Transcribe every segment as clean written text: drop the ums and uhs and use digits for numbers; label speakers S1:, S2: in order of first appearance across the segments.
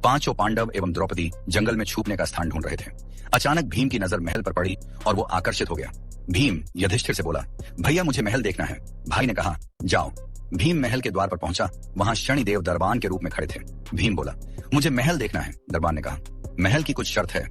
S1: पांचों पांडव एवं द्रौपदी जंगल में छुपने का स्थान ढूंढ रहे थे। अचानक भीम की नजर महल पर पड़ी और वो आकर्षित हो गया। भीम युधिष्ठिर से बोला, भैया मुझे महल देखना है। भाई ने कहा, जाओ। भीम महल के द्वार पर पहुंचा। वहां शनिदेव दरबान के रूप में खड़े थे। भीम बोला, मुझे महल देखना है। दरबान ने कहा, महल की कुछ शर्त है।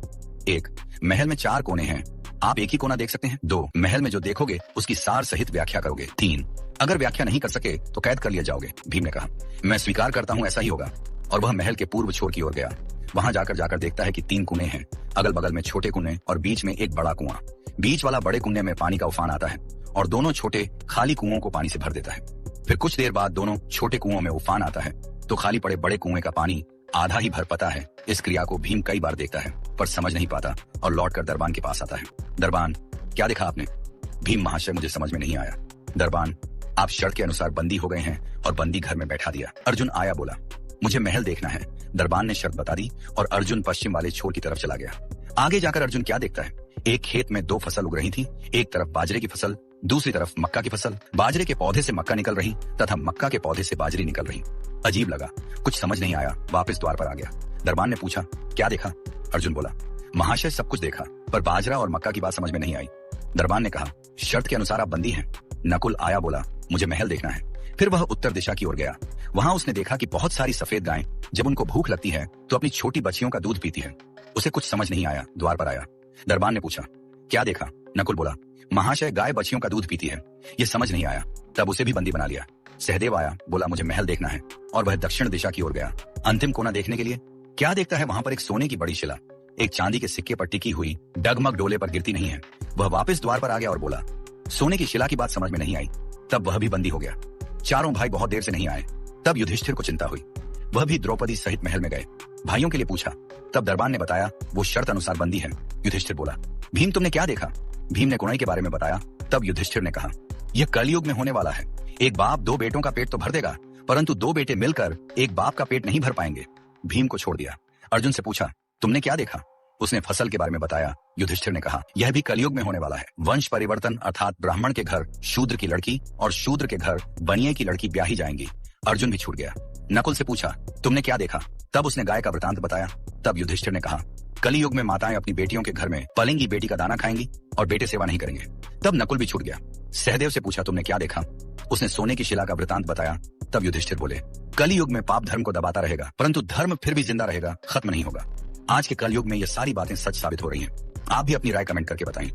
S1: 1, महल में 4 कोने हैं, आप एक ही कोना देख सकते हैं। 2, महल में जो देखोगे उसकी सार सहित व्याख्या करोगे। 3, अगर व्याख्या नहीं कर सके तो कैद कर लिया जाओगे। भीम ने कहा, मैं स्वीकार करता हूं, ऐसा ही होगा। और वह महल के पूर्व छोर की ओर गया। वहां जाकर देखता है कि 3 कुएं हैं, अगल बगल में छोटे कुएं और बीच में एक बड़ा कुआं। बीच वाला बड़े कुएं में पानी का उफान आता है और दोनों छोटे खाली कुओं को पानी से भर देता है। फिर कुछ देर बाद दोनों छोटे कुओं में उफान आता है तो खाली पड़े बड़े कुएं का पानी आधा ही भर पाता है। इस क्रिया को भीम कई बार देखता है पर समझ नहीं पाता और लौटकर दरबान के पास आता है। दरबान, क्या देखा आपने? भीम, महाशय मुझे समझ में नहीं आया। दरबान, आप शर्त के अनुसार बंदी हो गए हैं और बंदी घर में बैठा दिया। अर्जुन आया, बोला, मुझे महल देखना है। दरबान ने शर्त बता दी और अर्जुन पश्चिम वाले छोर की तरफ चला गया। आगे जाकर अर्जुन क्या देखता है? एक खेत में 2 फसल उग रही थी। एक तरफ बाजरे की फसल, दूसरी तरफ मक्का की फसल। बाजरे के पौधे से मक्का निकल रही तथा मक्का के पौधे से बाजरी निकल रही। अजीब लगा, कुछ समझ नहीं आया, वापस द्वार पर आ गया। दरबान ने पूछा, क्या देखा? अर्जुन बोला, महाशय सब कुछ देखा पर बाजरा और मक्का की बात समझ में नहीं आई। दरबान ने कहा, शर्त के अनुसार आप बंदी हैं। नकुल आया, बोला, मुझे महल देखना है। फिर वह उत्तर दिशा की ओर गया। वहां उसने देखा कि बहुत सारी सफेद गायें जब उनको भूख लगती है तो अपनी छोटी बच्चियों का दूध पीती है। उसे कुछ समझ नहीं आया, द्वार पर आया। दरबान ने पूछा, क्या देखा? नकुल बोला, महाशय गाय बच्चियों का दूध पीती है। ये समझ नहीं आया, तब उसे भी बंदी बना लिया। सहदेव आया, बोला, मुझे महल देखना है और वह दक्षिण दिशा की ओर गया। अंतिम कोना देखने के लिए क्या देखता है? वहां पर एक सोने की बड़ी शिला एक चांदी के सिक्के पर टिकी हुई डगमग डोले पर गिरती नहीं है। वह वापस द्वार पर आ गया और बोला, सोने की शिला की बात समझ में नहीं आई। तब वह भी बंदी हो गया। चारों भाई बहुत देर से नहीं आए। तब युधिष्ठिर को चिंता हुई। वह भी द्रौपदी सहित महल में गए। भाइयों के लिए पूछा। तब दरबान ने बताया वो शर्त अनुसार बंदी है। युधिष्ठिर बोला, भीम तुमने क्या देखा? भीम ने कुनाई के बारे में बताया। तब युधिष्ठिर ने कहा, यह कलयुग में होने वाला है। एक बाप 2 बेटों का पेट तो भर देगा परंतु 2 बेटे मिलकर एक बाप का पेट नहीं भर पाएंगे। भीम को छोड़ दिया। अर्जुन से पूछा, तुमने क्या देखा? उसने फसल के बारे में बताया। युधिष्ठिर ने कहा, यह भी कलयुग में होने वाला है। वंश परिवर्तन अर्थात ब्राह्मण के घर शूद्र की लड़की और शूद्र के घर बनिए की लड़की ब्याही जाएंगी। अर्जुन भी छूट गया। नकुल से पूछा, तुमने क्या देखा? तब उसने गाय का वृतांत बताया। तब युधिष्ठिर ने कहा, कलयुग में माताएं अपनी बेटियों के घर में पलेंगी बेटी का दाना खाएंगी और बेटे सेवा नहीं करेंगे। तब नकुल भी छूट गया। सहदेव से पूछा, तुमने क्या देखा? उसने सोने की शिला का वृतांत बताया। तब युधिष्ठिर बोले, कलयुग में पाप धर्म को दबाता रहेगा परंतु धर्म फिर भी जिंदा रहेगा, खत्म नहीं होगा। आज के कलयुग में ये सारी बातें सच साबित हो रही हैं। आप भी अपनी राय कमेंट करके बताएं।